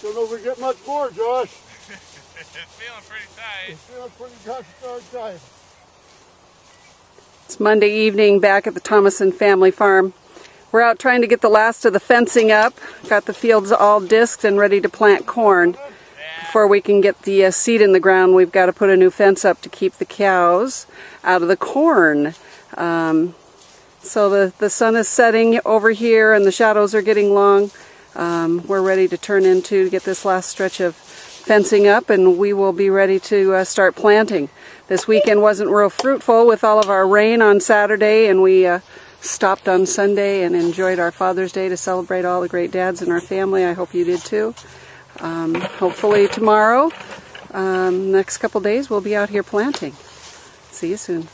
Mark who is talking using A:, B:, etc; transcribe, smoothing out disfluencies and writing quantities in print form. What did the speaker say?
A: Don't know if we get much more, Josh.
B: It's feeling pretty tight.
A: It's feeling pretty darn tight.
C: It's Monday evening back at the Thomasson Family Farm. We're out trying to get the last of the fencing up. Got the fields all disked and ready to plant corn. Before we can get the seed in the ground, we've got to put a new fence up to keep the cows out of the corn. So the sun is setting over here and the shadows are getting long. We're ready to turn into to get this last stretch of fencing up, and we will be ready to start planting. This weekend wasn't real fruitful with all of our rain on Saturday, and we stopped on Sunday and enjoyed our Father's Day to celebrate all the great dads in our family. I hope you did too. Hopefully tomorrow, next couple days, we'll be out here planting. See you soon.